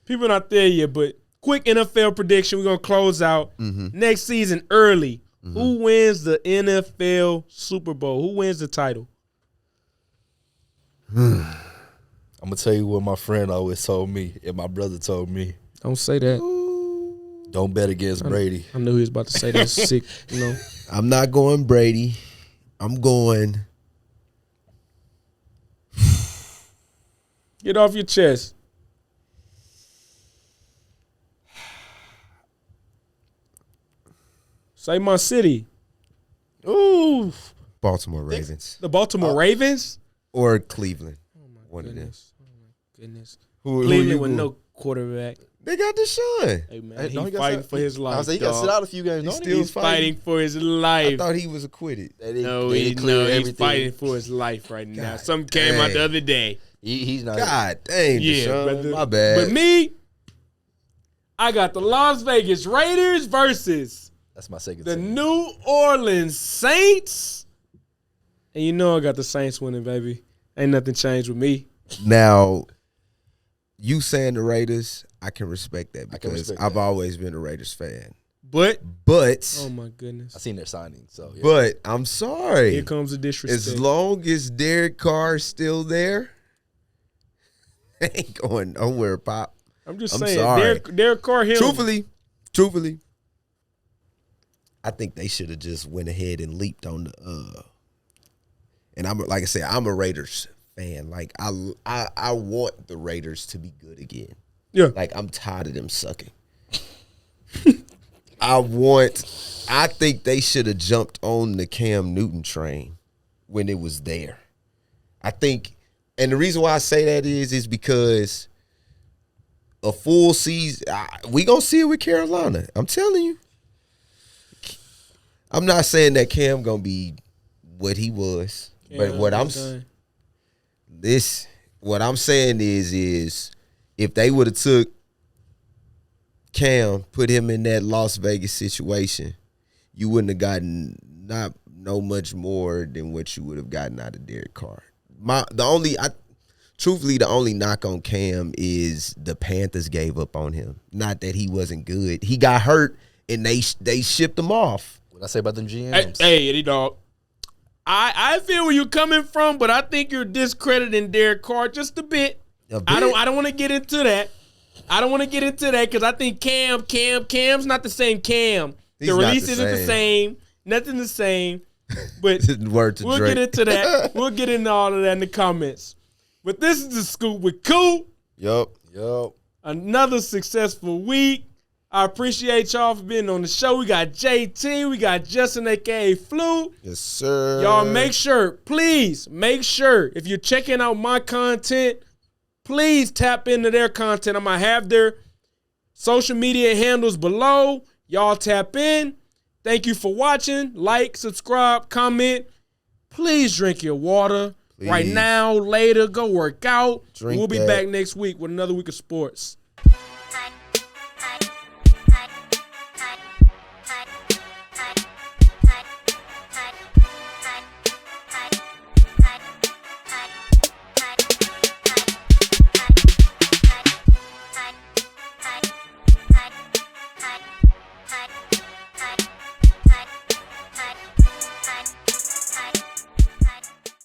People not there yet, but quick NFL prediction. We're gonna close out next season early. Who wins the NFL Super Bowl? Who wins the title? I'm going to tell you what my friend always told me and my brother told me. Don't say that. Don't bet against Brady. I knew he was about to say that. Sick, you know. I'm not going Brady. I'm going. Get off your chest. Say my city. Ooh. Baltimore Ravens. The Baltimore Ravens? Or Cleveland. Oh, my goodness. Oh, my goodness. Cleveland with no quarterback. They got Deshaun. Hey, man, he's fighting for his life. He got to sit out a few games. He's fighting for his life. I thought he was acquitted. He's fighting for his life right now. God Something came out the other day. He's not. God dang, Deshaun. My bad. But me, I got the Las Vegas Raiders versus that's my second the team. New Orleans Saints. And you know I got the Saints winning, baby. Ain't nothing changed with me. Now, you saying the Raiders, I can respect that because I've always been a Raiders fan. But oh my goodness, I seen their signing. So yeah. But I'm sorry. Here comes the disrespect. As long as Derek Carr's still there, they ain't going nowhere, Pop. I'm saying, sorry. Derek Carr. Truthfully, I think they should have just went ahead and leaped on the. And I'm like I said, I'm a Raiders fan. Like I want the Raiders to be good again. Yeah. Like I'm tired of them sucking. I think they should have jumped on the Cam Newton train when it was there. I think, and the reason why I say that is because a full season, we gonna see it with Carolina. I'm telling you. I'm not saying that Cam gonna be what he was, but what I'm this what I'm saying is if they would have took Cam, put him in that Las Vegas situation, you wouldn't have gotten no much more than what you would have gotten out of Derek Carr. Truthfully, the only knock on Cam is the Panthers gave up on him. Not that he wasn't good. He got hurt, and they shipped him off. What I say about them GMs? Hey, Eddie Dog. I feel where you're coming from, but I think you're discrediting Derek Carr just a bit. I don't want to get into that. I don't want to get into that because I think Cam's not the same Cam. The release isn't the same. Nothing the same. But we'll get into that. We'll get into all of that in the comments. But this is the Scoop with Coop. Yup. Another successful week. I appreciate y'all for being on the show. We got JT. We got Justin, a.k.a. Flu. Yes, sir. Y'all please make sure, if you're checking out my content, please tap into their content. I'm going to have their social media handles below. Y'all tap in. Thank you for watching. Like, subscribe, comment. Please drink your water. Please. Right now, later, go work out. We'll be back next week with another week of sports.